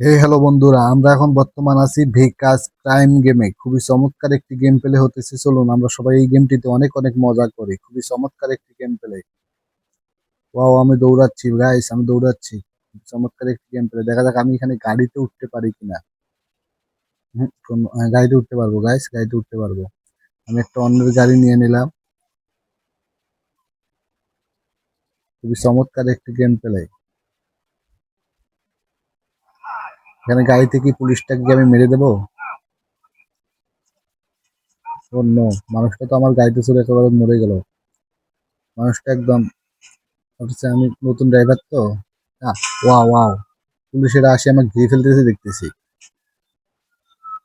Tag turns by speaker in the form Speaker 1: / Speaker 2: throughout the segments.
Speaker 1: Hello বন্ধুরা, আমরা এখন বর্তমান আছি ভেকাস ক্রাইম গেমে। খুবই চমৎকার একটি গেম প্লে হতেছে। চলুন আমরা সবাই এই গেমটিতে অনেক অনেক মজা করি। খুবই চমৎকার একটি গেম প্লে। ওয়াও, আমি দৌড়াচ্ছি গাইস, আমি দৌড়াচ্ছি। চমৎকার একটি গেম প্লে। দেখা যাক আমি এখানে গাড়িতে উঠতে পারি কিনা। গাড়িতে উঠতে পারবো গাইস, গাড়িতে উঠতে পারবো। আমি একটা অন্যের গাড়ি নিয়ে নিলাম। খুবই চমৎকার একটি গেম প্লে। এখানে গাড়িতে কি পুলিশটাকে আমি মেরে দেবো? অন্য মানুষটা তো আমার গাড়িতে চলে একেবারে মরে গেল। মানুষটা একদম হচ্ছে, আমি নতুন ড্রাইভার তো। ওয়াও ওয়াও, পুলিশেরা আসে আমাকে ঘিরে ফেলতেছে দেখতেছি।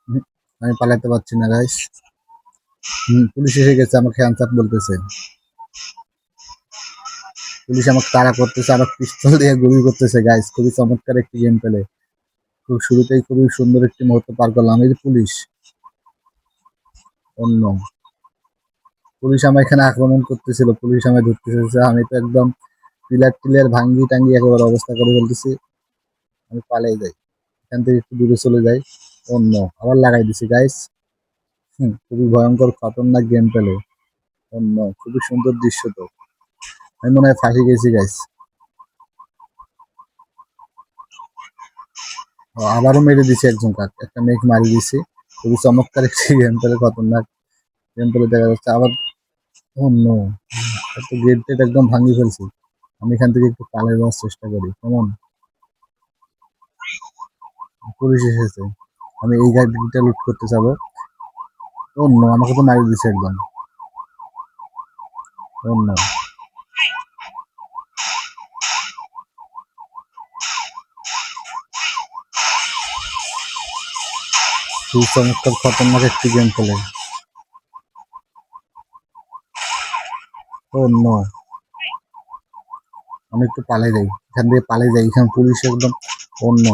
Speaker 1: হুম, আমি পালাতে পারছি না গাইস। পুলিশ এসে গেছে, আমাকে হ্যান্ডস বলতেছে। পুলিশ আমাকে তাড়া করতেছে, আমার পিস্তল দিয়ে গুলি করতেছে গাইস। খুবই চমৎকার একটি গেম পেলে। খুব শুরুতেই খুবই সুন্দর একটি মুহূর্ত পার করলাম। এই যে পুলিশ, অন্য পুলিশ আমার এখানে আক্রমণ করতেছিল, পুলিশ আমায় ধরতে চেয়েছে। আমি তো একদম পিলার টিলার ভাঙ্গি টাঙ্গি একেবারে অবস্থা করে ফেলতেছি। আমি পালাই যাই, এখান থেকে একটু দূরে চলে যাই। অন্য আবার লাগাই দিছি গাইস। খুবই ভয়ঙ্কর খতরনাক গেম পেলে। অন্য খুবই সুন্দর দৃশ্য তো। আমি মনে হয় ফাঁসি গেছি গাইস। আবারও মেরে দিছি একজন কাক, একটা মেঘ মারি দিছি। খুবই চমৎকার একটি গেম পেলে, খতরনাক গেম পেলে দেখা যাচ্ছে আবার। অন্য একটা গেট টেট একদম ভাঙিয়ে ফেলছি। আমি এখান থেকে একটু পালিয়ে যাওয়ার চেষ্টা করি। কেমন, পুলিশ এসেছে। আমি এই গাড়িটা লুট করতে যাবো। অন্য আমাকে তো মারি দিছে একদম। অন্য খুব চমৎকার খতরনাক একটি গেম খেলে। অন্য আমি একটু পালিয়ে যাই, এখান থেকে পালিয়ে যাই, এখানে পুলিশ একদম। অন্য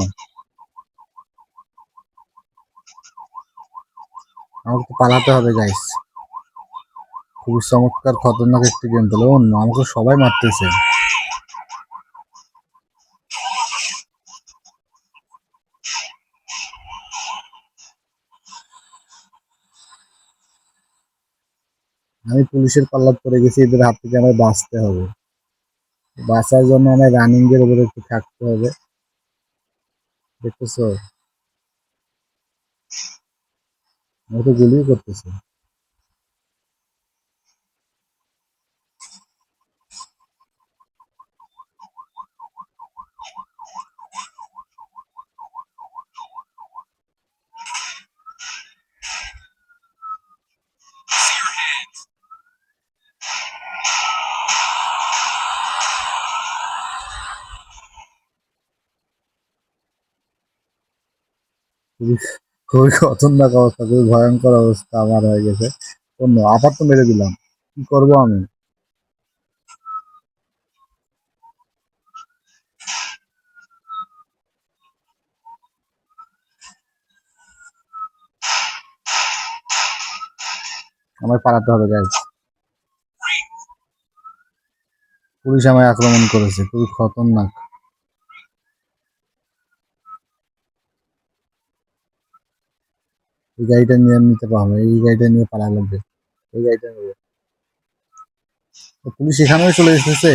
Speaker 1: আমাকে তো পালাতে হবে গাইস। খুবই চমৎকার খতরনাক একটি গেম পেলে। অন্য আমাকে সবাই মারতেছে। আমি পুলিশের পাল্লায় পড়ে গেছি, এদের হাত থেকে আমার বাঁচতে হবে। বাঁচার জন্য আমার রানিং এর উপরে একটু থাকতে হবে। দেখতেছো, আমি তো গুলি করতেছে। খুবই খুবই খতরনাক অবস্থা, খুবই ভয়ঙ্কর অবস্থা আমার হয়ে গেছে। অন্য আবার তো মেরে দিলাম, কি করবো আমি? আমার পালাতে হবে গাইজ। পুলিশ আমায় আক্রমণ করেছে, খুবই খতরনাক। এই গাড়িটা নিয়ে নিতে পারবো, এই গাড়িটা নিয়ে পালা লাগবে। এই গাড়িটা নেবো। তো পুলিশ এখানেও চলে এসেছে।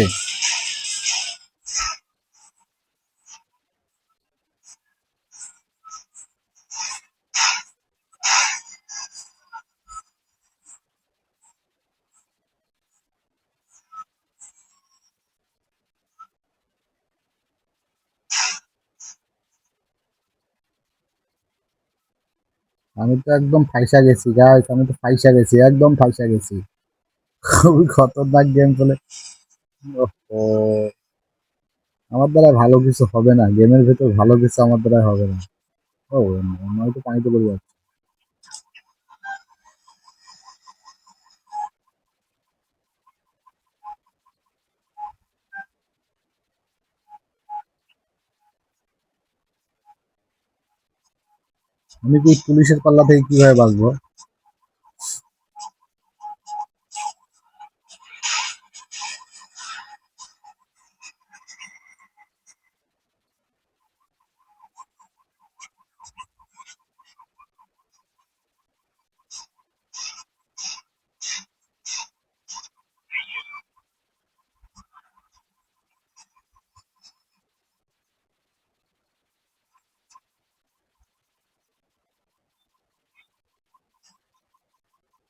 Speaker 1: আমি তো একদম ফাইসা গেছি গাইজ, আমি তো ফাইসা গেছি, একদম ফাইসা গেছি। খুবই খতরনাক গেম চলে। আমার দ্বারা ভালো কিছু হবে না, গেমের ভেতর ভালো কিছু আমার দ্বারা হবে না। ও, আমি তো পানিতে পড়ে যাচ্ছি। আমি কি পুলিশের পাল্লা থেকে কিভাবে বাঁচবো?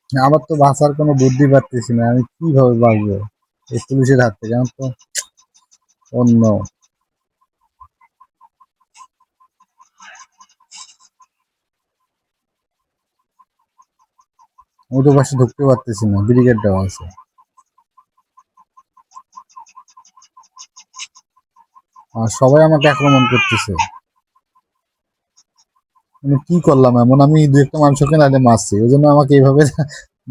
Speaker 1: আমার তো বাঁচার কোনো বুদ্ধি পাচ্ছি না, আমি কিভাবে বাঁচবো এই পুলিশের হাত থেকে? আমার তো অন্য আমি তো পাশে ঢুকতে পারতেছি না, ব্রিগেড দেওয়া আছে। আর সবাই আমাকে আক্রমণ করতেছে। আমি কি করলাম এমন? আমি দু একটা মানুষকে না মারছি, ওই জন্য আমাকে এইভাবে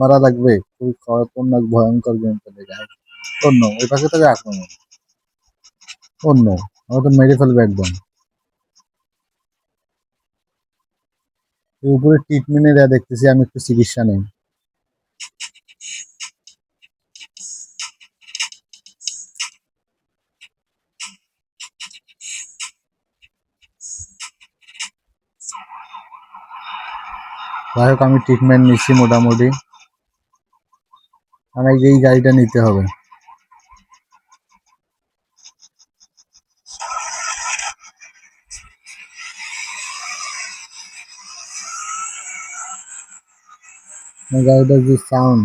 Speaker 1: মারা লাগবে? খুবই খতরনাক ভয়ঙ্কর গেম খেলে যায়। অন্য ওই পাশে থেকে আক্রমণ, অন্য আমাকে তো মেরে ফেলবে একদম। এই উপরে ট্রিটমেন্টে দেয়া দেখতেছি, আমি একটু চিকিৎসা নেই। যাই হোক, আমি ট্রিটমেন্ট নিচ্ছি মোটামুটি। আমার এই গাড়িটা নিতে হবে। এই গাড়িটার যে সাউন্ড!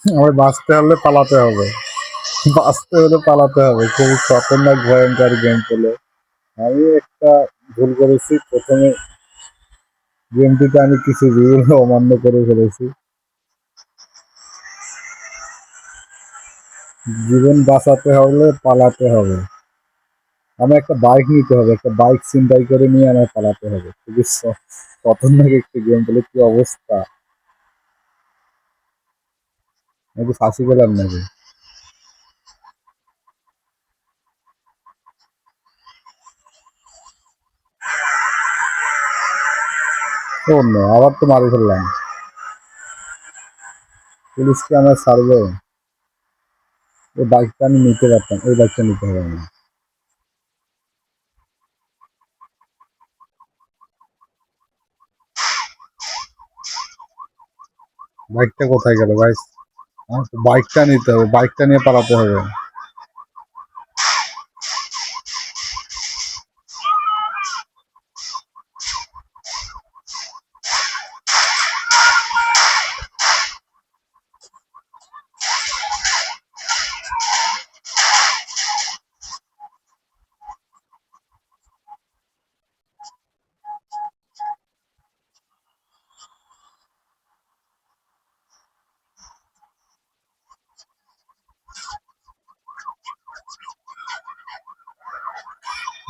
Speaker 1: আমার বাঁচতে হলে পালাতে হবে, বাঁচতে হলে পালাতে হবে। খুবই খতরনাক ভয়ঙ্কর গেম পেলে। আমি একটা ভুল করেছি প্রথমে, গেমটিতে আমি কিছু রুল অমান্য করে ফেলেছি। জীবন বাঁচাতে হলে পালাতে হবে। আমার একটা বাইক নিতে হবে, একটা বাইক ছিনতাই করে নিয়ে আমার পালাতে হবে। খুবই খতরনাক একটি গেম পেলে, কি অবস্থা! নাকি ফাঁসি গেলাম নাকি? ও no, আবার তো মারি ফেললাম। পুলিশকে আমার ছাড়বে? ওই বাইকটা আমি নিতে পারতাম, ওই বাইকটা নিতে হবে না। বাইকটা কোথায় গেল ভাই? আমার তো বাইকটা নিতে হবে, বাইকটা নিয়ে পালাতে হবে।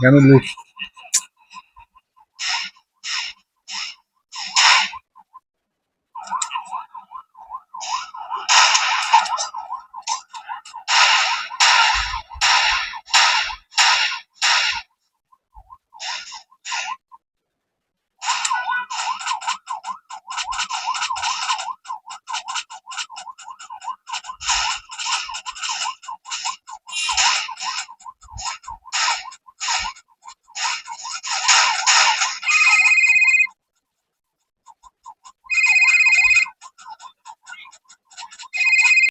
Speaker 1: কেন লুট